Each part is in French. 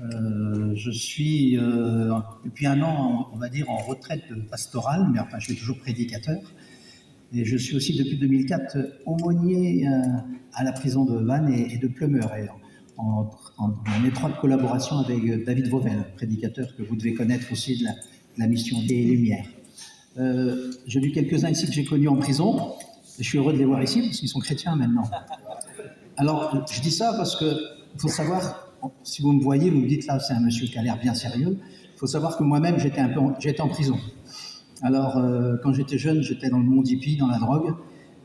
Je suis depuis un an, on va dire, en retraite pastorale, mais enfin, je suis toujours prédicateur. Et je suis aussi depuis 2004 aumônier à la prison de Vannes et de Pleumeur, et en étroite collaboration avec David Vauvel, prédicateur que vous devez connaître aussi de la mission Vie et Lumière. J'ai vu quelques-uns ici que j'ai connus en prison, et je suis heureux de les voir ici parce qu'ils sont chrétiens maintenant. Alors, je dis ça parce qu'il faut savoir, si vous me voyez, vous me dites là, c'est un monsieur qui a l'air bien sérieux. Il faut savoir que moi-même, j'étais en prison. Alors, quand j'étais jeune, j'étais dans le monde hippie, dans la drogue.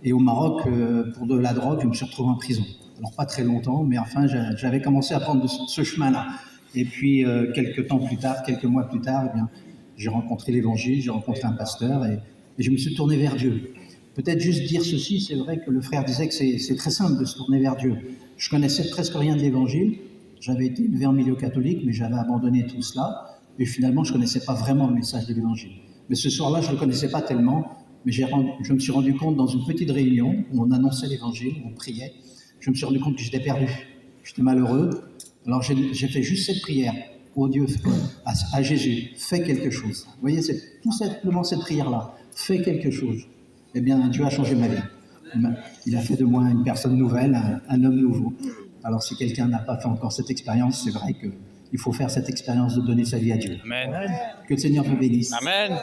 Et au Maroc, pour de la drogue, je me suis retrouvé en prison. Alors, pas très longtemps, mais enfin, j'avais commencé à prendre ce chemin-là. Et puis, quelques temps plus tard, quelques mois plus tard, eh bien, j'ai rencontré l'Évangile, j'ai rencontré un pasteur et je me suis tourné vers Dieu. Peut-être juste dire ceci, c'est vrai que le frère disait que c'est très simple de se tourner vers Dieu. Je connaissais presque rien de l'Évangile. J'avais été élevé en milieu catholique, mais j'avais abandonné tout cela. Et finalement, je ne connaissais pas vraiment le message de l'Évangile. Mais ce soir-là, je ne le connaissais pas tellement. Mais je me suis rendu compte dans une petite réunion où on annonçait l'Évangile, on priait. Je me suis rendu compte que j'étais perdu. J'étais malheureux. Alors j'ai fait juste cette prière. Oh Dieu, à Jésus, fais quelque chose. Vous voyez, c'est tout simplement cette prière-là. Fais quelque chose. Eh bien, Dieu a changé ma vie. Il a fait de moi une personne nouvelle, un homme nouveau. Alors, si quelqu'un n'a pas fait encore cette expérience, c'est vrai qu'il faut faire cette expérience de donner sa vie à Dieu. Amen. Que le Seigneur vous bénisse. Amen.